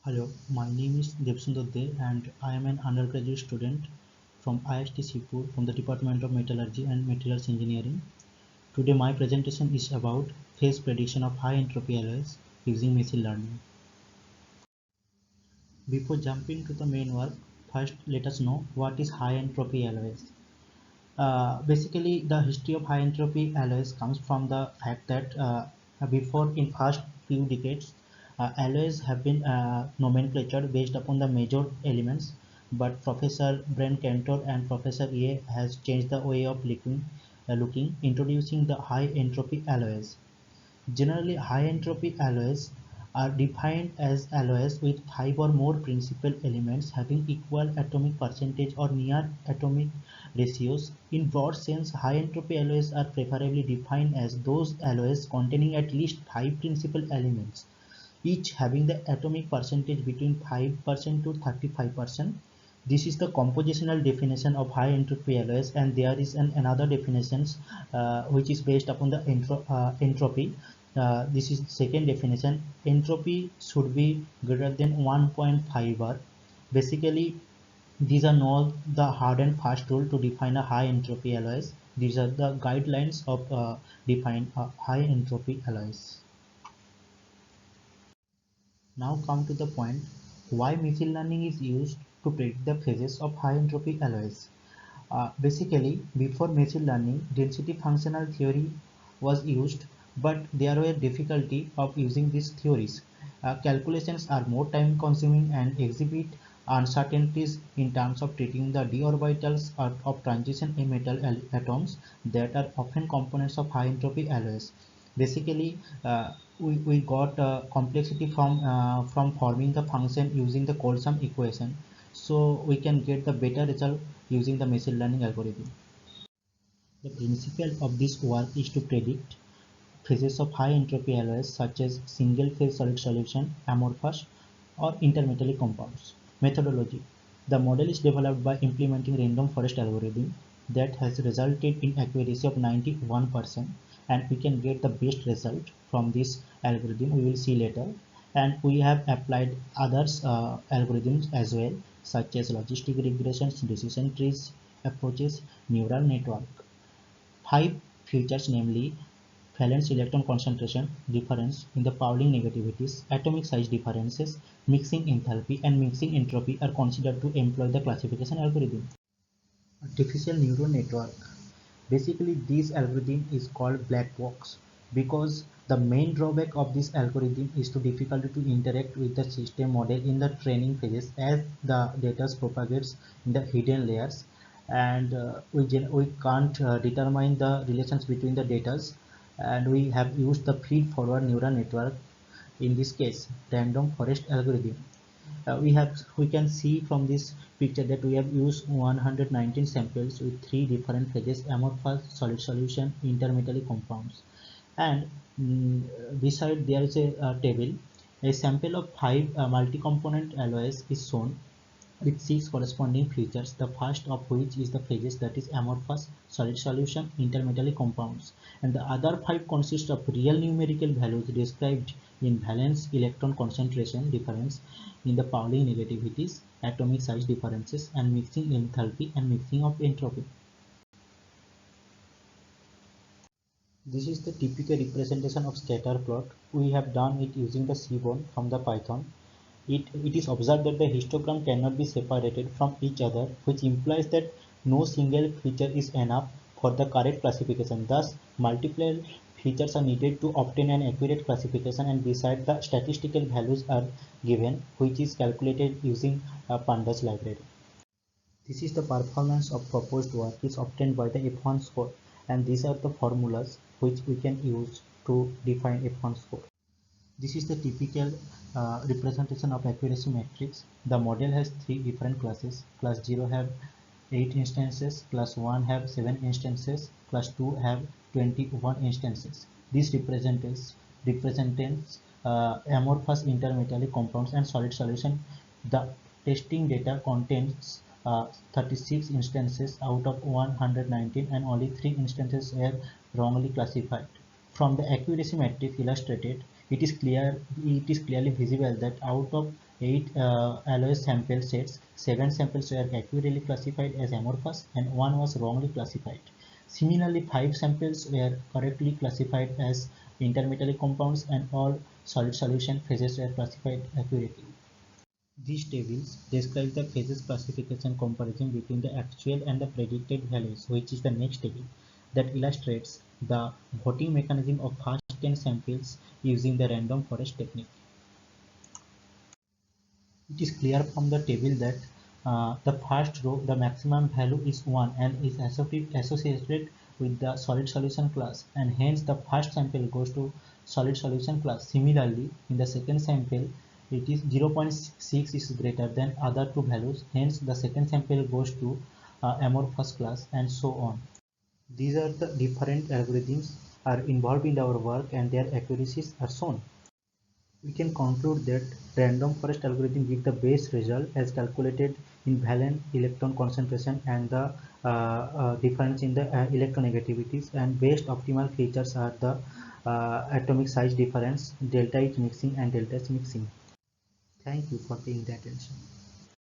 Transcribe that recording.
Hello, my name is Devsundar De and I am an undergraduate student from IST Sipur from the Department of Metallurgy and Materials Engineering. Today my presentation is about phase prediction of high entropy alloys using machine learning. Before jumping to the main work, first let us know what is high entropy alloys. Basically, the history of high entropy alloys comes from the fact that before in past few decades, alloys have been nomenclatured based upon the major elements, but Professor Brent Cantor and Professor Ye has changed the way of looking, introducing the high entropy alloys. Generally, high-entropy alloys are defined as alloys with 5 or more principal elements having equal atomic percentage or near atomic ratios. In broad sense, high-entropy alloys are preferably defined as those alloys containing at least 5 principal elements, each having the atomic percentage between 5% to 35%. This is the compositional definition of high entropy alloys, and there is another definition which is based upon the entropy. This is second definition. Entropy should be greater than 1.5 bar. Basically, these are not the hard and fast rule to define a high entropy alloys. These are the guidelines of define high entropy alloys. Now come to the point why machine learning is used to predict the phases of high entropy alloys. Basically, before machine learning, density functional theory was used, but there were difficulty of using these theories. Calculations are more time consuming and exhibit uncertainties in terms of treating the d orbitals of transition metal atoms that are often components of high entropy alloys. Basically, we got complexity from forming the function using the Coulson equation, so we can get the better result using the machine learning algorithm. The principle of this work is to predict phases of high entropy alloys such as single phase solid solution, amorphous, or intermetallic compounds. Methodology: the model is developed by implementing random forest algorithm that has resulted in accuracy of 91%, and we can get the best result from this algorithm, we will see later. And we have applied others algorithms as well, such as logistic regressions, decision trees approaches, neural network. Five features, namely valence electron concentration difference in the Pauling negativities, atomic size differences, mixing enthalpy, and mixing entropy, are considered to employ the classification algorithm. Artificial neural network. Basically, this algorithm is called black box because the main drawback of this algorithm is to difficulty to interact with the system model in the training phases as the data propagates in the hidden layers, and we can't determine the relations between the data, and we have used the feed forward neural network, in this case random forest algorithm. We can see from this picture that we have used 119 samples with three different phases: amorphous, solid solution, intermetallic compounds. And beside there is a table. A sample of five multi-component alloys is shown with six corresponding features, the first of which is the phases, that is amorphous, solid solution, intermetallic compounds, and the other five consist of real numerical values described in valence electron concentration difference in the Pauling negativities, atomic size differences, and mixing enthalpy and mixing of entropy. This is the typical representation of scatter plot. We have done it using the seaborn from the Python. It is observed that the histogram cannot be separated from each other, which implies that no single feature is enough for the correct classification. Thus, multiple features are needed to obtain an accurate classification, and besides, the statistical values are given, which is calculated using a pandas library. This is the performance of proposed work is obtained by the F1 score, and these are the formulas which we can use to define F1 score. This is the typical representation of accuracy matrix. The model has three different classes. Class 0 have 8 instances, class 1 have 7 instances, class 2 have 21 instances. This represents amorphous intermetallic compounds and solid solution. The testing data contains 36 instances out of 119, and only 3 instances were wrongly classified. From the accuracy matrix illustrated, it is clearly visible that out of 8 alloy sample sets, 7 samples were accurately classified as amorphous and 1 was wrongly classified. Similarly, 5 samples were correctly classified as intermetallic compounds and all solid solution phases were classified accurately. These tables describe the phases classification comparison between the actual and the predicted values, which is the next table that illustrates the voting mechanism of first 10 samples using the random forest technique. It is clear from the table that the first row, the maximum value is 1 and is associated with the solid solution class, and hence the first sample goes to solid solution class. Similarly, in the second sample, it is 0.6 is greater than other two values, hence the second sample goes to amorphous class, and so on. These are the different algorithms are involved in our work and their accuracies are shown. We can conclude that random forest algorithm give the best result as calculated in valence electron concentration and the difference in the electronegativities, and best optimal features are the atomic size difference, delta H mixing and delta S mixing. Thank you for paying the attention.